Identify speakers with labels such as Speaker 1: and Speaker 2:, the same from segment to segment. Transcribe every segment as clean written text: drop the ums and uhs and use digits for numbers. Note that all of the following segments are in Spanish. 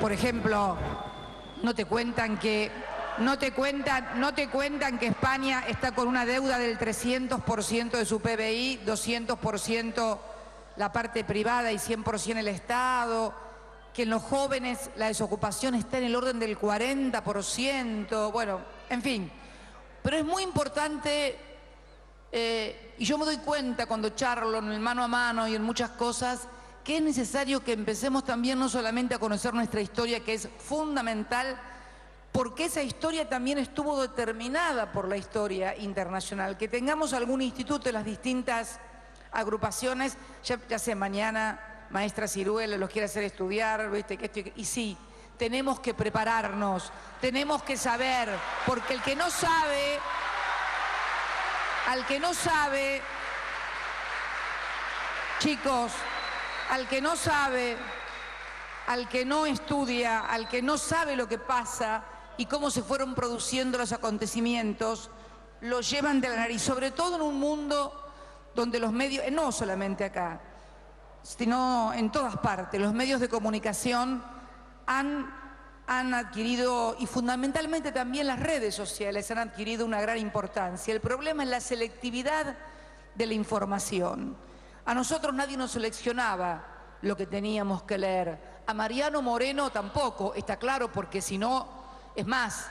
Speaker 1: Por ejemplo, no te cuentan que España está con una deuda del 300% de su PBI, 200% la parte privada y 100% el Estado, que en los jóvenes la desocupación está en el orden del 40%, bueno, en fin. Pero es muy importante, y yo me doy cuenta cuando charlo en el mano a mano y en muchas cosas, que es necesario que empecemos también no solamente a conocer nuestra historia, que es fundamental, porque esa historia también estuvo determinada por la historia internacional. Que tengamos algún instituto en las distintas agrupaciones, ya sé, mañana maestra Ciruela los quiere hacer estudiar, ¿viste? Y sí, tenemos que prepararnos, tenemos que saber, porque al que no sabe, chicos, al que no sabe, al que no estudia, al que no sabe lo que pasa y cómo se fueron produciendo los acontecimientos, lo llevan de la nariz, sobre todo en un mundo donde los medios, no solamente acá, sino en todas partes, los medios de comunicación han adquirido, y fundamentalmente también las redes sociales han adquirido una gran importancia. El problema es la selectividad de la información. A nosotros nadie nos seleccionaba lo que teníamos que leer. A Mariano Moreno tampoco, está claro, porque si no, es más,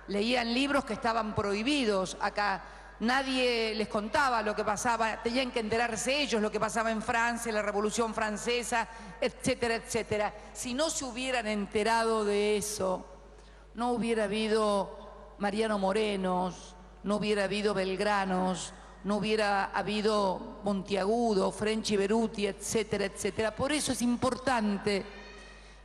Speaker 1: leían libros que estaban prohibidos acá. Nadie les contaba lo que pasaba, tenían que enterarse ellos lo que pasaba en Francia, la Revolución Francesa, etcétera, etcétera. Si no se hubieran enterado de eso, no hubiera habido Mariano Morenos, no hubiera habido Belgranos, no hubiera habido Monteagudo, Frenchi Beruti, etcétera, etcétera. Por eso es importante,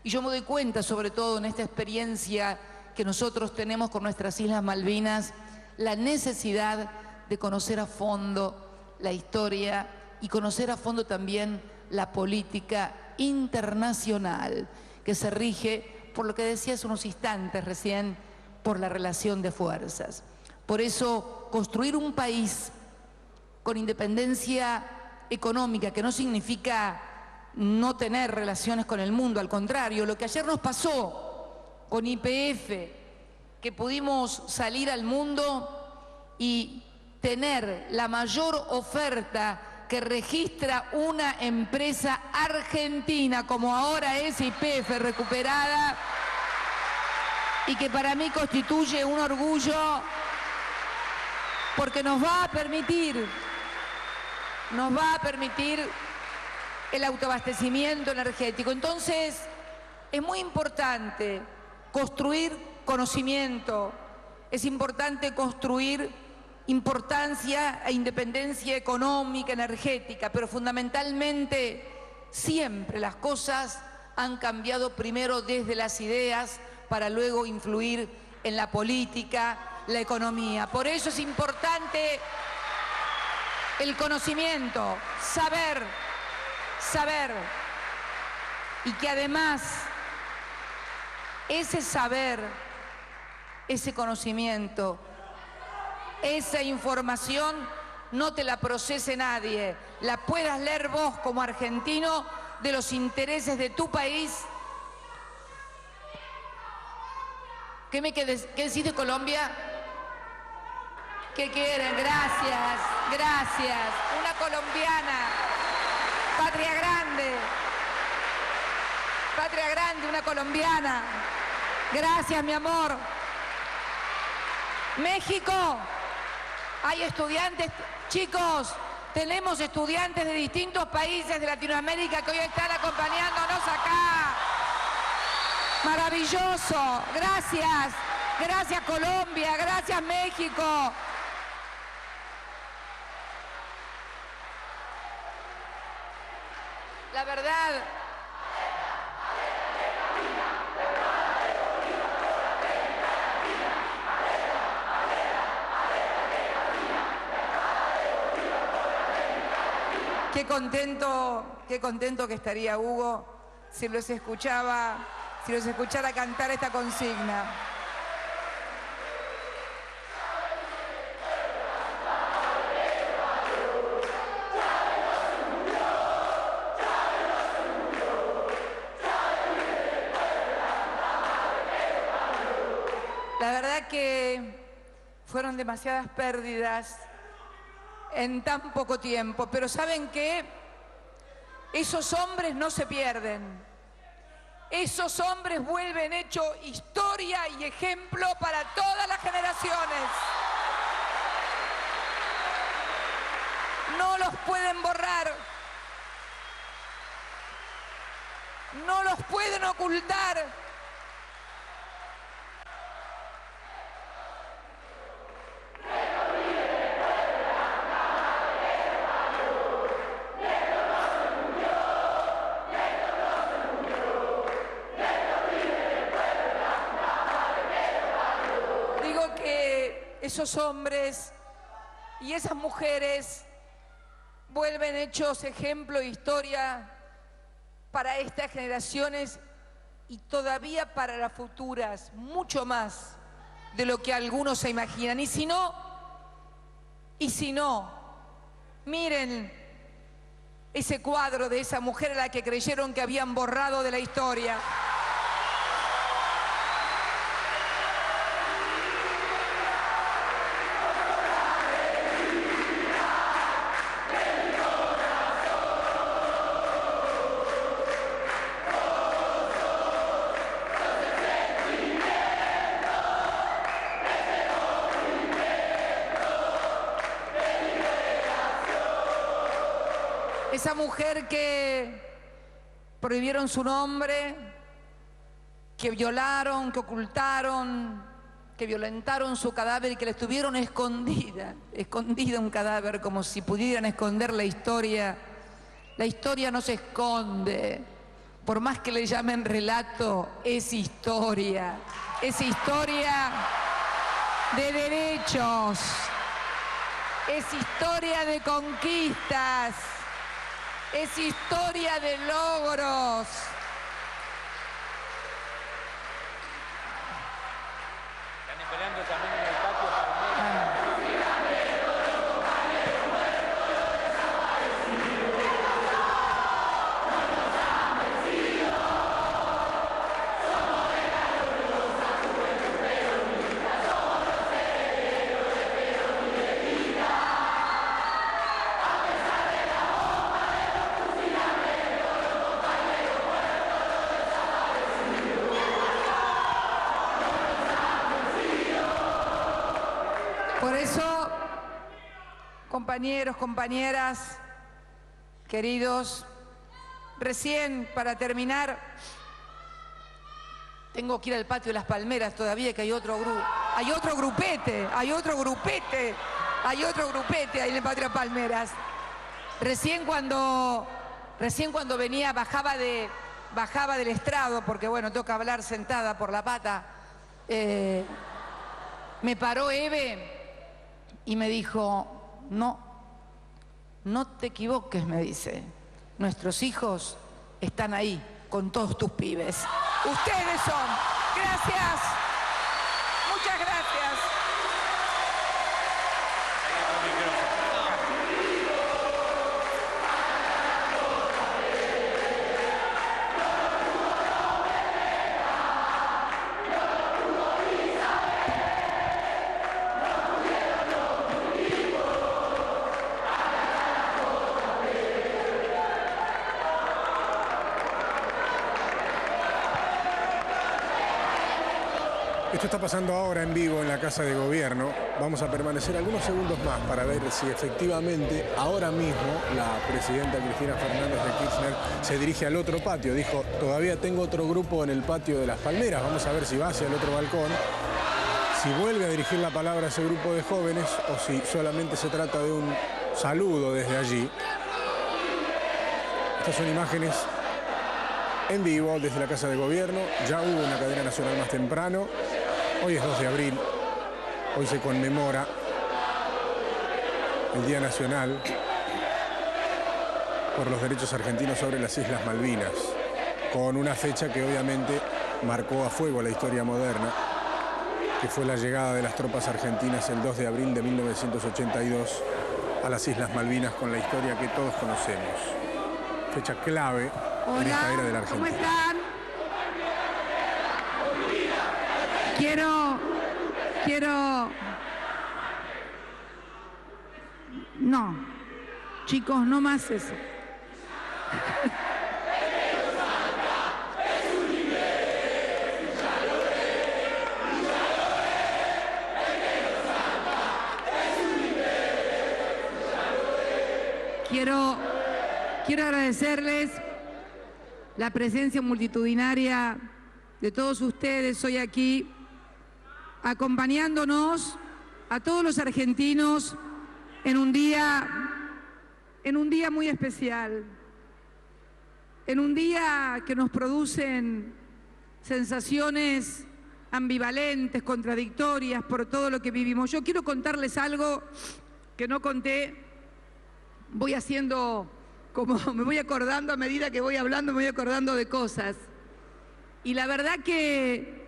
Speaker 1: y yo me doy cuenta, sobre todo en esta experiencia que nosotros tenemos con nuestras Islas Malvinas, la necesidad de conocer a fondo la historia y conocer a fondo también la política internacional, que se rige por lo que decía hace unos instantes recién, por la relación de fuerzas. Por eso, construir un país con independencia económica, que no significa no tener relaciones con el mundo, al contrario, lo que ayer nos pasó con YPF, que pudimos salir al mundo y tener la mayor oferta que registra una empresa argentina, como ahora es YPF, recuperada, y que para mí constituye un orgullo, porque nos va a permitir el autoabastecimiento energético. Entonces, es muy importante construir conocimiento, es importante construir importancia e independencia económica, energética, pero fundamentalmente siempre las cosas han cambiado primero desde las ideas para luego influir en la política, la economía. Por eso es importante el conocimiento, saber, y que además ese saber, ese conocimiento, esa información no te la procese nadie, la puedas leer vos como argentino de los intereses de tu país. ¿Qué decís de Colombia? ¿Qué quieren? Gracias, gracias. Una colombiana, patria grande, una colombiana. Gracias, mi amor. México, hay estudiantes, chicos, tenemos estudiantes de distintos países de Latinoamérica que hoy están acompañándonos acá. Maravilloso, gracias, gracias Colombia, gracias México. La verdad, qué contento que estaría Hugo si los escuchara cantar esta consigna. verdad que fueron demasiadas pérdidas en tan poco tiempo, pero ¿saben qué? Esos hombres no se pierden. Esos hombres vuelven hecho historia y ejemplo para todas las generaciones. No los pueden borrar. No los pueden ocultar. Digo que esos hombres y esas mujeres vuelven hechos ejemplo e historia para estas generaciones y todavía para las futuras, mucho más de lo que algunos se imaginan. Y si no, miren ese cuadro de esa mujer a la que creyeron que habían borrado de la historia. Esa mujer que prohibieron su nombre, que violaron, que ocultaron, que violentaron su cadáver y que le estuvieron escondida un cadáver como si pudieran esconder la historia. La historia no se esconde, por más que le llamen relato, es historia de derechos, es historia de conquistas. Es historia de logros.
Speaker 2: Están esperando también en el patio Palmeras.
Speaker 1: Por eso, compañeros, compañeras, queridos, recién para terminar, tengo que ir al patio de las Palmeras todavía, que hay otro grupete ahí en el patio de las Palmeras. Recién cuando venía, bajaba del estrado, porque bueno, toca hablar sentada por la pata, me paró Eve y me dijo, no te equivoques, me dice. Nuestros hijos están ahí con todos tus pibes. Ustedes son. Gracias. Muchas gracias.
Speaker 3: Esto está pasando ahora en vivo en la Casa de Gobierno. Vamos a permanecer algunos segundos más para ver si efectivamente ahora mismo la presidenta Cristina Fernández de Kirchner se dirige al otro patio. Dijo, todavía tengo otro grupo en el patio de las Palmeras. Vamos a ver si va hacia el otro balcón, si vuelve a dirigir la palabra a ese grupo de jóvenes o si solamente se trata de un saludo desde allí. Estas son imágenes en vivo desde la Casa de Gobierno. Ya hubo una cadena nacional más temprano. Hoy es 2 de abril, hoy se conmemora el Día Nacional por los derechos argentinos sobre las Islas Malvinas, con una fecha que obviamente marcó a fuego la historia moderna, que fue la llegada de las tropas argentinas el 2 de abril de 1982 a las Islas Malvinas, con la historia que todos conocemos. Fecha clave en esta era de la Argentina.
Speaker 1: ¿Cómo quiero... No, chicos, no más eso. Quiero agradecerles la presencia multitudinaria de todos ustedes hoy aquí, acompañándonos a todos los argentinos en un día muy especial, en un día que nos producen sensaciones ambivalentes, contradictorias por todo lo que vivimos. Yo quiero contarles algo que no conté. Voy haciendo, como me voy acordando a medida que voy hablando, me voy acordando de cosas. Y la verdad que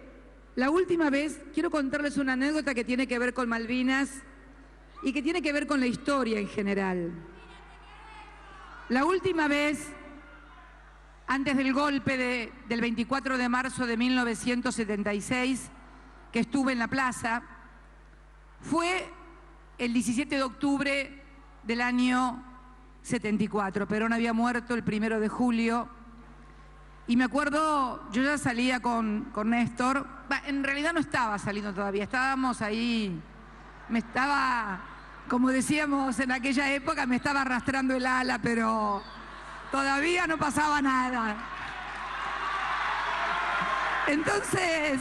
Speaker 1: la última vez, quiero contarles una anécdota que tiene que ver con Malvinas y que tiene que ver con la historia en general. La última vez, antes del golpe del 24 de marzo de 1976, que estuve en la plaza, fue el 17 de octubre del año 74. Perón había muerto el 1 de julio. Y me acuerdo, yo ya salía con Néstor. En realidad no estaba saliendo todavía, estábamos ahí. Me estaba, como decíamos en aquella época, me estaba arrastrando el ala, pero todavía no pasaba nada. Entonces...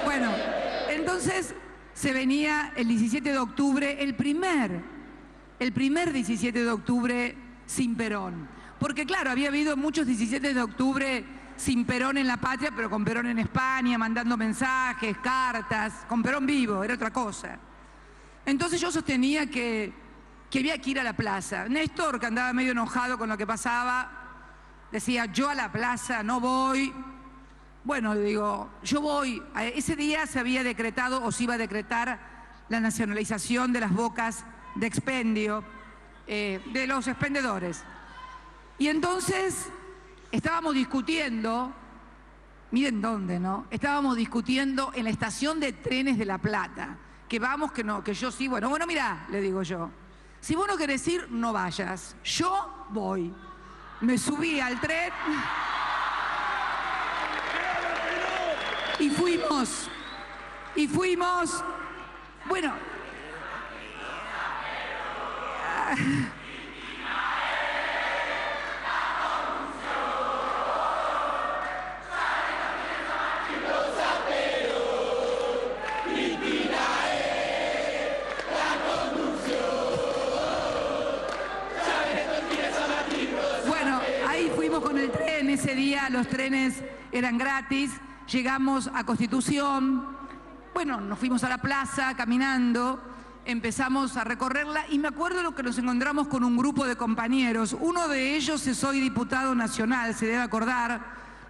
Speaker 1: Bueno, entonces se venía el 17 de octubre, el primer 17 de octubre sin Perón. Porque claro, había habido muchos 17 de octubre sin Perón en la patria, pero con Perón en España, mandando mensajes, cartas, con Perón vivo, era otra cosa. Entonces yo sostenía que había que ir a la plaza. Néstor, que andaba medio enojado con lo que pasaba, decía, yo a la plaza no voy. Bueno, le digo, yo voy. Ese día se había decretado o se iba a decretar la nacionalización de las bocas de expendio, de los expendedores. Y entonces estábamos discutiendo, miren dónde, ¿no? Estábamos discutiendo en la estación de trenes de La Plata, que vamos, que no, que yo sí, bueno, mirá, le digo yo, si vos no querés ir, no vayas, yo voy. Me subí al tren y fuimos, bueno, con el tren. Ese día los trenes eran gratis, llegamos a Constitución, bueno, nos fuimos a la plaza caminando, empezamos a recorrerla y me acuerdo lo que nos encontramos con un grupo de compañeros. Uno de ellos es hoy diputado nacional, se debe acordar,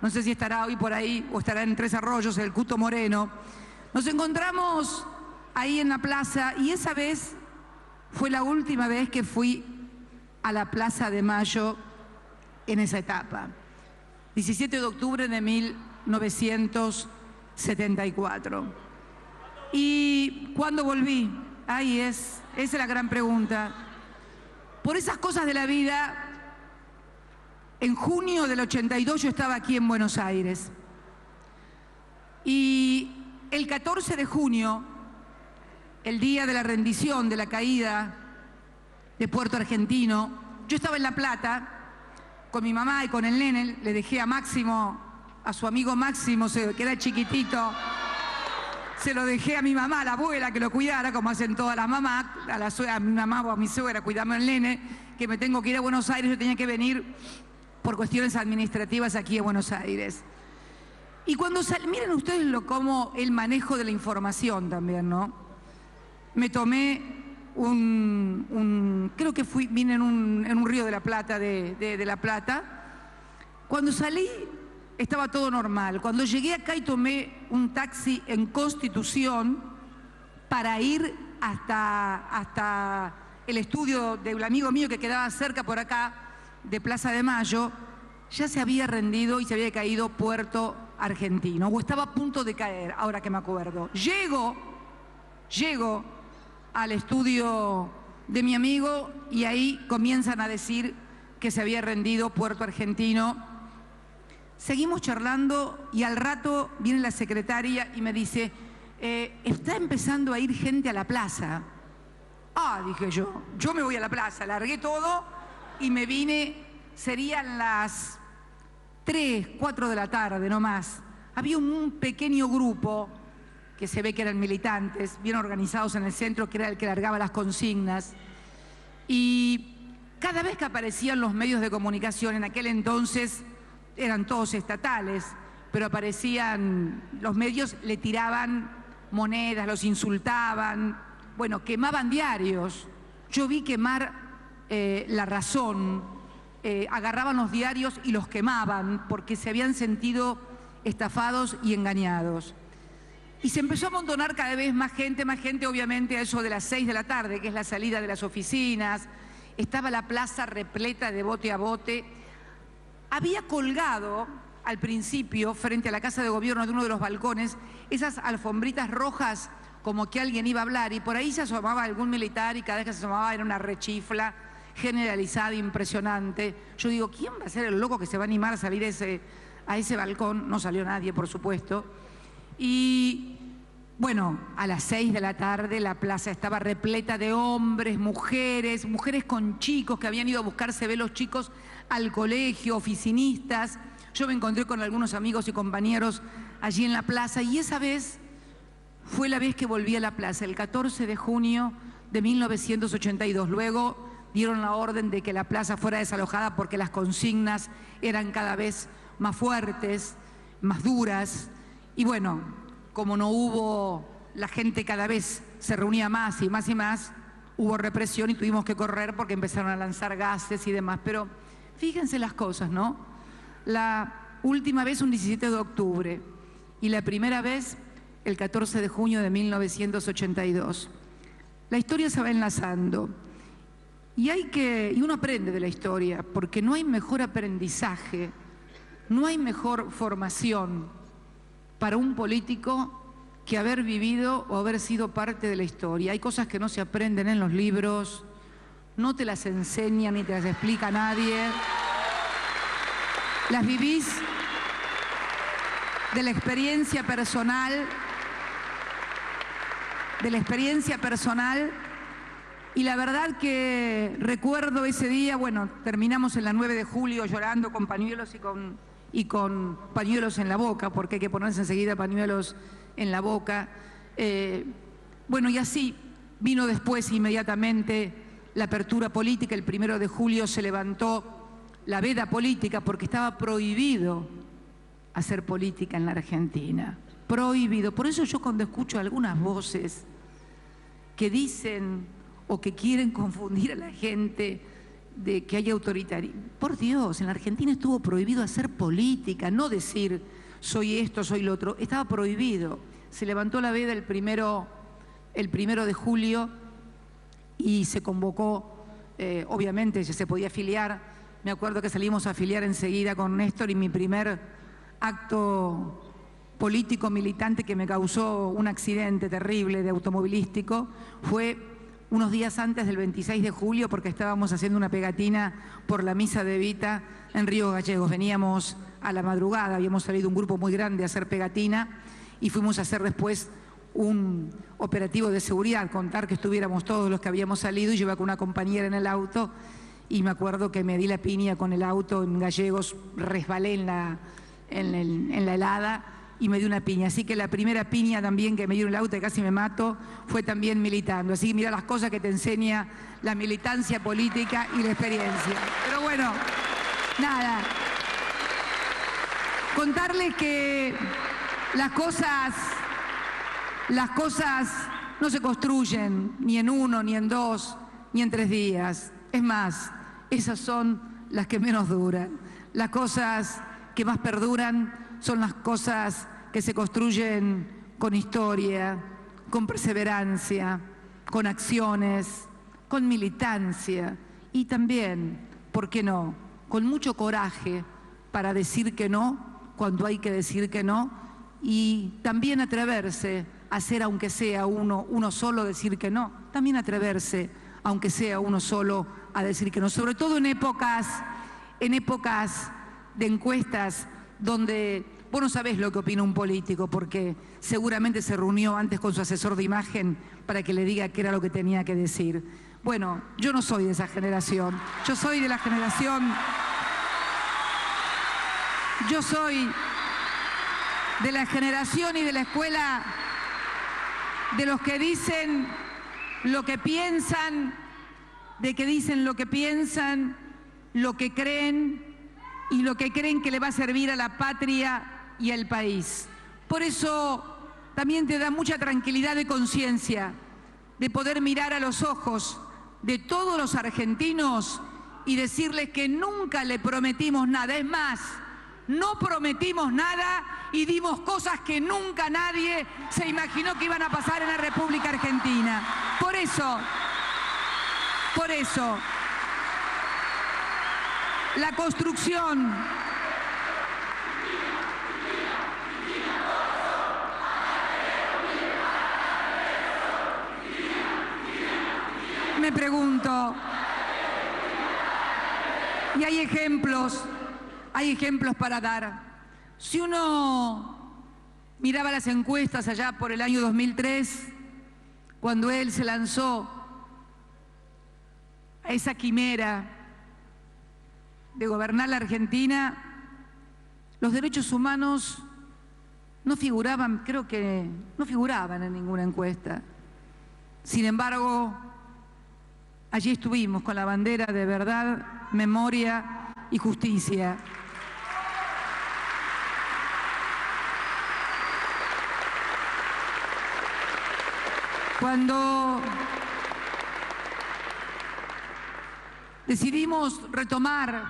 Speaker 1: no sé si estará hoy por ahí o estará en Tres Arroyos, el Cuto Moreno. Nos encontramos ahí en la plaza y esa vez fue la última vez que fui a la Plaza de Mayo en esa etapa, 17 de octubre de 1974. ¿Y cuándo volví? Ahí esa es la gran pregunta. Por esas cosas de la vida, en junio del 82 yo estaba aquí en Buenos Aires. Y el 14 de junio, el día de la rendición, de la caída de Puerto Argentino, yo estaba en La Plata con mi mamá y con el nene. Le dejé a Máximo, a su amigo Máximo, que era chiquitito, se lo dejé a mi mamá, a la abuela, que lo cuidara, como hacen todas las mamás, a mi mamá o a mi suegra, cuidando al nene, que me tengo que ir a Buenos Aires, yo tenía que venir por cuestiones administrativas aquí a Buenos Aires. Y cuando miren ustedes como el manejo de la información también, ¿no? Me tomé creo que vine en un río de la Plata, de La Plata. Cuando salí estaba todo normal. Cuando llegué acá y tomé un taxi en Constitución, para ir hasta el estudio de un amigo mío que quedaba cerca por acá, de Plaza de Mayo, ya se había rendido y se había caído Puerto Argentino, o estaba a punto de caer, ahora que me acuerdo. Llego al estudio de mi amigo y ahí comienzan a decir que se había rendido Puerto Argentino. Seguimos charlando y al rato viene la secretaria y me dice, está empezando a ir gente a la plaza. Ah, dije yo me voy a la plaza, largué todo y me vine, serían las 3, 4 de la tarde, no más. Había un pequeño grupo, que se ve que eran militantes, bien organizados en el centro, que era el que largaba las consignas. Y cada vez que aparecían los medios de comunicación, en aquel entonces eran todos estatales, pero aparecían los medios, le tiraban monedas, los insultaban, bueno, quemaban diarios. Yo vi quemar La Razón, agarraban los diarios y los quemaban porque se habían sentido estafados y engañados. Y se empezó a amontonar cada vez más gente, obviamente a eso de las 6 de la tarde, que es la salida de las oficinas. Estaba la plaza repleta de bote a bote. Había colgado al principio, frente a la Casa de Gobierno de uno de los balcones, esas alfombritas rojas como que alguien iba a hablar y por ahí se asomaba algún militar y cada vez que se asomaba era una rechifla generalizada, impresionante. Yo digo, ¿quién va a ser el loco que se va a animar a salir a ese balcón? No salió nadie, por supuesto. Y bueno, a las 6 de la tarde la plaza estaba repleta de hombres, mujeres con chicos que habían ido a buscarse los chicos al colegio, oficinistas. Yo me encontré con algunos amigos y compañeros allí en la plaza y esa vez fue la vez que volví a la plaza, el 14 de junio de 1982. Luego dieron la orden de que la plaza fuera desalojada porque las consignas eran cada vez más fuertes, más duras. Y bueno, como no hubo, la gente cada vez se reunía más y más, hubo represión y tuvimos que correr porque empezaron a lanzar gases y demás. Pero fíjense las cosas, ¿no? La última vez un 17 de octubre y la primera vez el 14 de junio de 1982. La historia se va enlazando y uno aprende de la historia porque no hay mejor aprendizaje, no hay mejor formación para un político que haber vivido o haber sido parte de la historia. Hay cosas que no se aprenden en los libros, no te las enseña ni te las explica nadie. Las vivís de la experiencia personal, y la verdad que recuerdo ese día, bueno, terminamos en la 9 de julio llorando con pañuelos y con pañuelos en la boca, porque hay que ponerse enseguida pañuelos en la boca. Bueno, y así vino después inmediatamente la apertura política. El 1 de julio se levantó la veda política porque estaba prohibido hacer política en la Argentina. Prohibido. Por eso yo cuando escucho algunas voces que dicen o que quieren confundir a la gente de que hay autoritarismo. Por Dios, en la Argentina estuvo prohibido hacer política, no decir soy esto, soy lo otro. Estaba prohibido. Se levantó la veda el primero de julio y se convocó, obviamente ya se podía afiliar. Me acuerdo que salimos a afiliar enseguida con Néstor y mi primer acto político militante que me causó un accidente terrible de automovilístico fue unos días antes del 26 de julio porque estábamos haciendo una pegatina por la misa de Evita en Río Gallegos. Veníamos a la madrugada, habíamos salido un grupo muy grande a hacer pegatina y fuimos a hacer después un operativo de seguridad, contar que estuviéramos todos los que habíamos salido y yo iba con una compañera en el auto y me acuerdo que me di la piña con el auto en Gallegos, resbalé en la helada y me dio una piña. Así que la primera piña también que me dio en el auto y casi me mato fue también militando. Así que mira las cosas que te enseña la militancia política y la experiencia. Pero bueno, nada. Contarles que las cosas no se construyen ni en 1, ni en 2, ni en 3 días. Es más, esas son las que menos duran. Las cosas que más perduran son las cosas que se construyen con historia, con perseverancia, con acciones, con militancia y también, ¿por qué no?, con mucho coraje para decir que no cuando hay que decir que no y también atreverse a hacer, aunque sea uno solo, decir que no, también atreverse, aunque sea uno solo, a decir que no, sobre todo en épocas de encuestas donde vos no sabés lo que opina un político porque seguramente se reunió antes con su asesor de imagen para que le diga qué era lo que tenía que decir. Bueno, yo no soy de esa generación, yo soy de la generación, y de la escuela de los que dicen lo que piensan, lo que creen y lo que creen que le va a servir a la patria y al país. Por eso también te da mucha tranquilidad de conciencia de poder mirar a los ojos de todos los argentinos y decirles que nunca le prometimos nada. Es más, no prometimos nada y dimos cosas que nunca nadie se imaginó que iban a pasar en la República Argentina. Por eso, la construcción me pregunto, y hay ejemplos para dar. Si uno miraba las encuestas allá por el año 2003, cuando él se lanzó a esa quimera de gobernar la Argentina, los derechos humanos no figuraban, creo que no figuraban en ninguna encuesta. Sin embargo, allí estuvimos con la bandera de verdad, memoria y justicia. Cuando decidimos retomar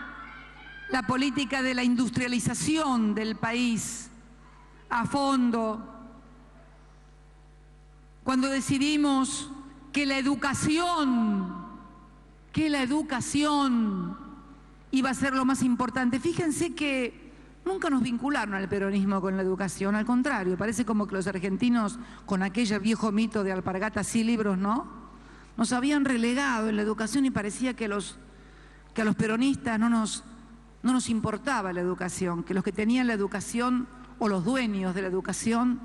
Speaker 1: la política de la industrialización del país a fondo, cuando decidimos que la educación iba a ser lo más importante. Fíjense que nunca nos vincularon al peronismo con la educación, al contrario, parece como que los argentinos, con aquel viejo mito de alpargatas y libros, ¿no?, nos habían relegado en la educación y parecía que a los peronistas no nos importaba la educación, que los que tenían la educación o los dueños de la educación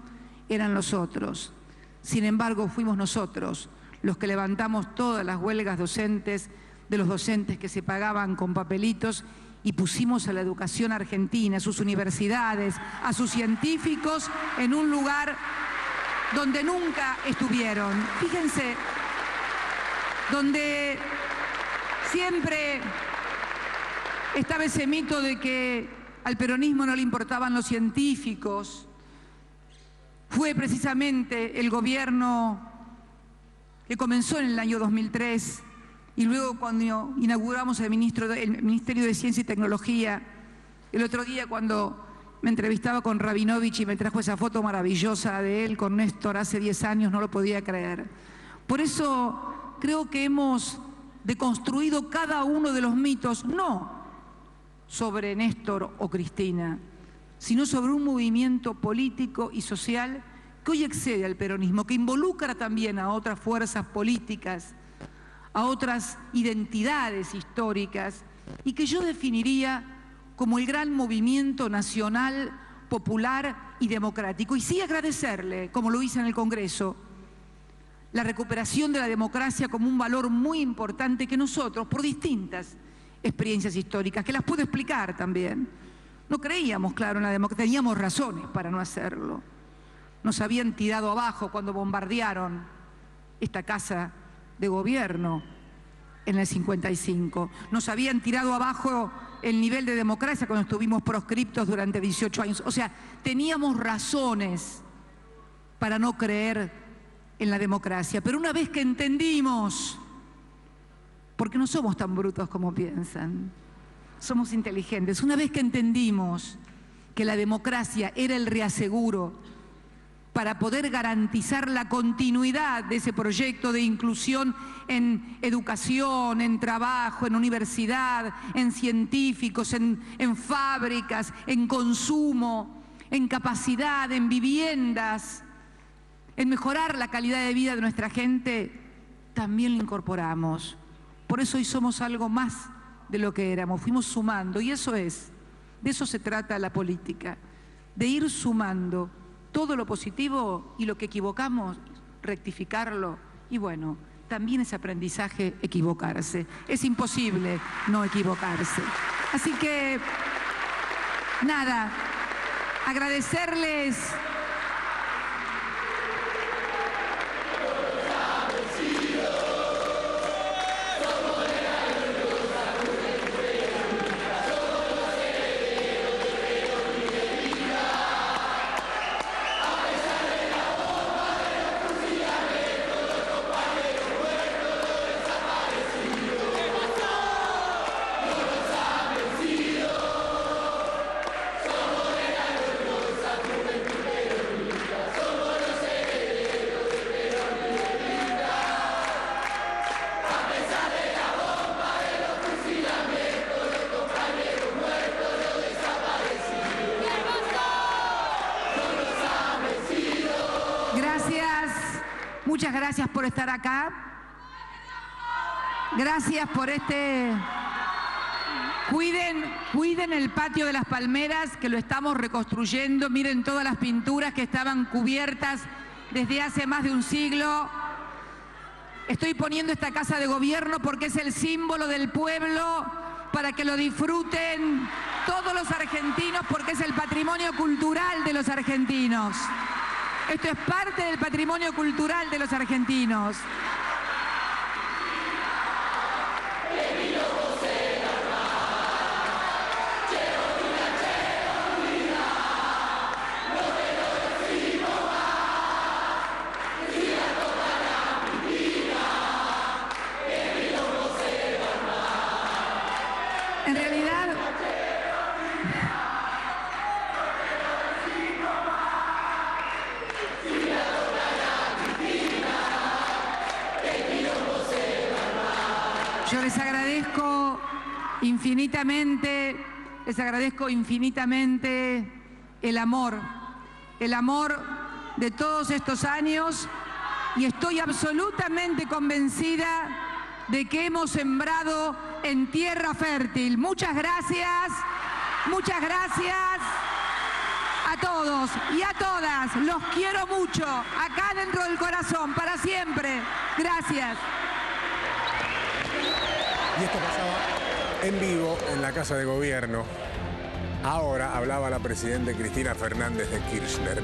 Speaker 1: eran los otros. Sin embargo, fuimos nosotros los que levantamos todas las huelgas docentes, de los docentes que se pagaban con papelitos, y pusimos a la educación argentina, a sus universidades, a sus científicos en un lugar donde nunca estuvieron. Fíjense, donde siempre estaba ese mito de que al peronismo no le importaban los científicos. Fue precisamente el gobierno que comenzó en el año 2003 y luego cuando inauguramos el Ministerio de Ciencia y Tecnología, el otro día cuando me entrevistaba con Rabinovich y me trajo esa foto maravillosa de él con Néstor hace 10 años, no lo podía creer. Por eso creo que hemos deconstruido cada uno de los mitos, no sobre Néstor o Cristina, sino sobre un movimiento político y social que hoy excede al peronismo, que involucra también a otras fuerzas políticas, a otras identidades históricas, y que yo definiría como el gran movimiento nacional, popular y democrático. Y sí agradecerle, como lo hice en el Congreso, la recuperación de la democracia como un valor muy importante que nosotros, por distintas experiencias históricas, que las puedo explicar también, no creíamos, claro, en la democracia, teníamos razones para no hacerlo. Nos habían tirado abajo cuando bombardearon esta casa de gobierno en el 55. Nos habían tirado abajo el nivel de democracia cuando estuvimos proscriptos durante 18 años. O sea, teníamos razones para no creer en la democracia. Pero una vez que entendimos, porque no somos tan brutos como piensan, somos inteligentes, una vez que entendimos que la democracia era el reaseguro para poder garantizar la continuidad de ese proyecto de inclusión en educación, en trabajo, en universidad, en científicos, en fábricas, en consumo, en capacidad, en viviendas, en mejorar la calidad de vida de nuestra gente, también lo incorporamos. Por eso hoy somos algo más de lo que éramos, fuimos sumando, y eso es, de eso se trata la política, de ir sumando todo lo positivo y lo que equivocamos, rectificarlo. Y bueno, también es aprendizaje equivocarse. Es imposible no equivocarse. Así que, nada, agradecerles. Muchas gracias por estar acá. Gracias por Cuiden el patio de las Palmeras, que lo estamos reconstruyendo. Miren todas las pinturas que estaban cubiertas desde hace más de un siglo. Estoy poniendo esta casa de gobierno porque es el símbolo del pueblo, para que lo disfruten todos los argentinos, porque es el patrimonio cultural de los argentinos. Esto es parte del patrimonio cultural de los argentinos. En realidad, yo les agradezco infinitamente el amor de todos estos años, y estoy absolutamente convencida de que hemos sembrado en tierra fértil. Muchas gracias a todos y a todas. Los quiero mucho, acá dentro del corazón, para siempre. Gracias.
Speaker 3: Y esto pasaba en vivo en la Casa de Gobierno. Ahora hablaba la presidenta Cristina Fernández de Kirchner.